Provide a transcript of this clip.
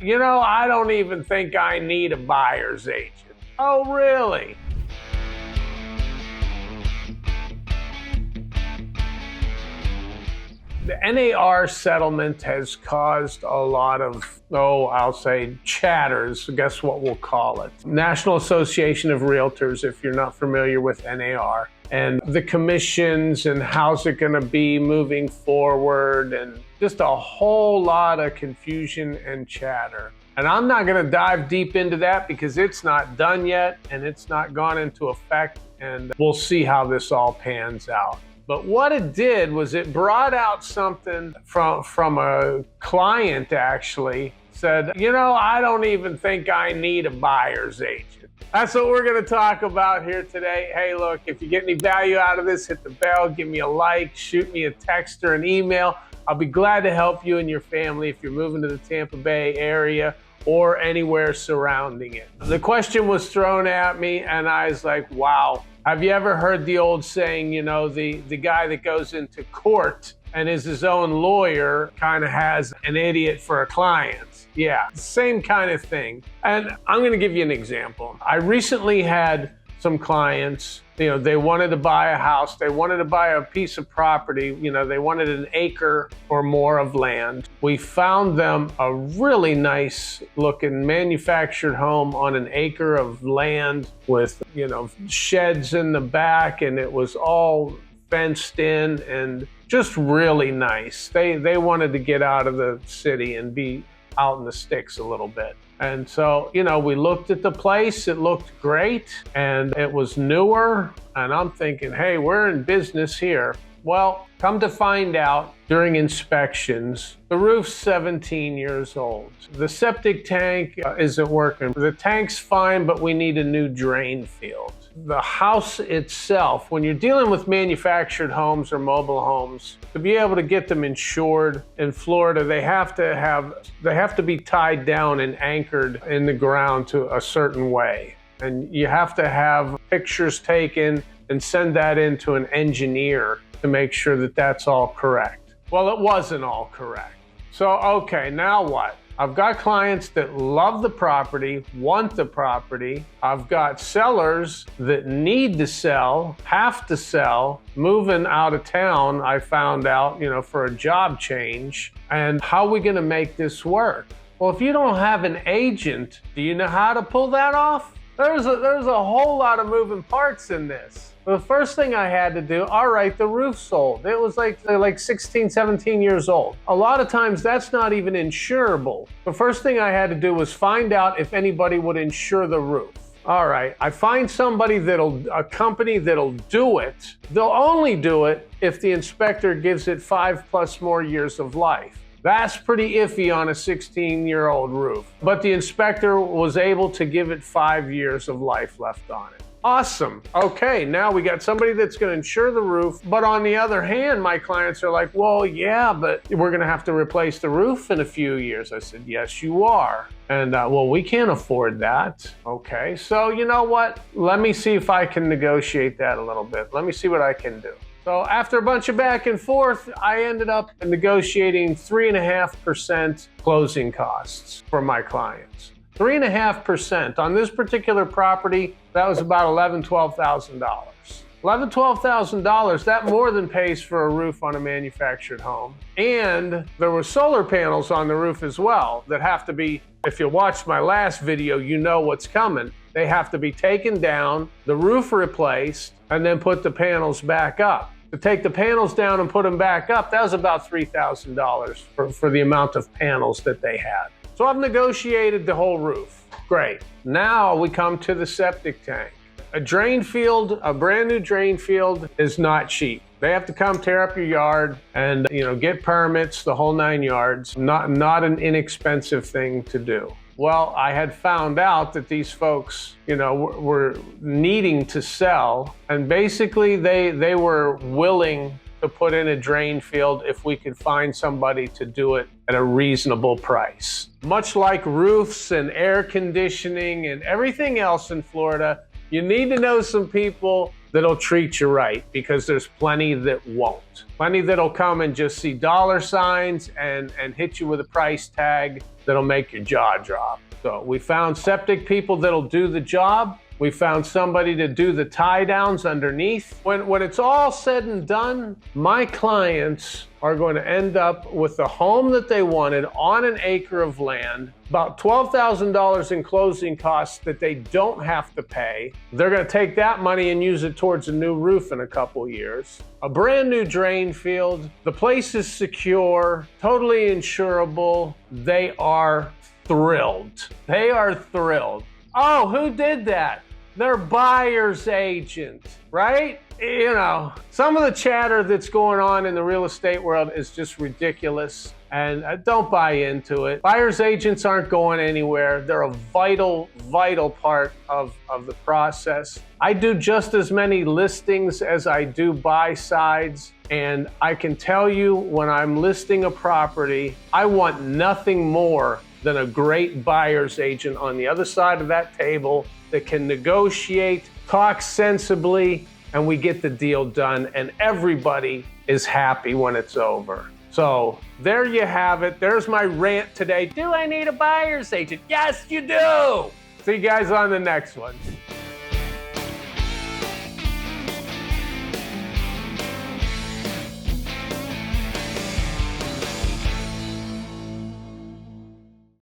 You know, I don't even think I need a buyer's agent. Oh, really? The NAR settlement has caused a lot of, I'll say chatters, guess what we'll call it. National Association of Realtors, if you're not familiar with NAR, and the commissions and how's it gonna be moving forward, and just a whole lot of confusion and chatter. And I'm not gonna dive deep into that because it's not done yet and it's not gone into effect, and we'll see how this all pans out. But what it did was it brought out something from a client actually, said, you know, I don't even think I need a buyer's agent. That's what we're gonna talk about here today. Hey, look, if you get any value out of this, hit the bell, give me a like, shoot me a text or an email. I'll be glad to help you and your family if you're moving to the Tampa Bay area or anywhere surrounding it. The question was thrown at me and I was like, wow. Have you ever heard the old saying, you know, the guy that goes into court and is his own lawyer kind of has an idiot for a client? Yeah, same kind of thing. And I'm going to give you an example. I recently had some clients, you know, they wanted to buy a house, they wanted to buy a piece of property, you know, they wanted an acre or more of land. We found them a really nice looking manufactured home on an acre of land with, you know, sheds in the back, and it was all fenced in and just really nice. They wanted to get out of the city and be out in the sticks a little bit. And so, you know, we looked at the place, it looked great, and it was newer, and I'm thinking, hey, we're in business here. Well, come to find out, during inspections, the roof's 17 years old. The septic tank isn't working. The tank's fine, but we need a new drain field. The house itself, when you're dealing with manufactured homes or mobile homes, to be able to get them insured in Florida, they have to be tied down and anchored in the ground to a certain way. And you have to have pictures taken and send that into an engineer to make sure that that's all correct. Well, it wasn't all correct. So, okay, now what? I've got clients that love the property, want the property. I've got sellers that need to sell, have to sell, moving out of town, I found out, you know, for a job change. And how are we gonna make this work? Well, if you don't have an agent, do you know how to pull that off? There's a whole lot of moving parts in this. The first thing I had to do, all right, the roof sold. It was like 16, 17 years old. A lot of times that's not even insurable. The first thing I had to do was find out if anybody would insure the roof. All right, I find somebody a company that'll do it. They'll only do it if the inspector gives it 5+ more years of life. That's pretty iffy on a 16-year-old roof. But the inspector was able to give it 5 years of life left on it. Awesome. Okay, now we got somebody that's going to insure the roof. But on the other hand, my clients are like, well, yeah, but we're going to have to replace the roof in a few years. I said, yes, you are. And well, we can't afford that. Okay, so you know what? Let me see if I can negotiate that a little bit. Let me see what I can do. So after a bunch of back and forth, I ended up negotiating 3.5% closing costs for my clients. 3.5% on this particular property, that was about $11,000, $12,000. $11,000, $12,000, that more than pays for a roof on a manufactured home. And there were solar panels on the roof as well that have to be, if you watched my last video, you know what's coming. They have to be taken down, the roof replaced, and then put the panels back up. To take the panels down and put them back up, that was about $3,000 for the amount of panels that they had. So I've negotiated the whole roof. Great. Now we come to the septic tank. A drain field, a brand new drain field is not cheap. They have to come tear up your yard and, you know, get permits, the whole 9 yards. Not an inexpensive thing to do. Well, I had found out that these folks, you know, were needing to sell, and basically they were willing to put in a drain field if we could find somebody to do it at a reasonable price. Much like roofs and air conditioning and everything else in Florida, you need to know some people that'll treat you right, because there's plenty that won't. Plenty that'll come and just see dollar signs and hit you with a price tag that'll make your jaw drop. So we found septic people that'll do the job. We found somebody to do the tie downs underneath. When it's all said and done, my clients are going to end up with the home that they wanted on an acre of land, about $12,000 in closing costs that they don't have to pay. They're going to take that money and use it towards a new roof in a couple years. A brand new drain field. The place is secure, totally insurable. They are thrilled. They are thrilled. Oh, who did that? Their buyer's agent, right? You know, some of the chatter that's going on in the real estate world is just ridiculous, and don't buy into it. Buyer's agents aren't going anywhere. They're a vital, vital part of the process. I do just as many listings as I do buy sides, and I can tell you, when I'm listing a property, I want nothing more than a great buyer's agent on the other side of that table that can negotiate, talk sensibly, and we get the deal done, and everybody is happy when it's over. So there you have it. There's my rant today. Do I need a buyer's agent? Yes, you do. See you guys on the next one.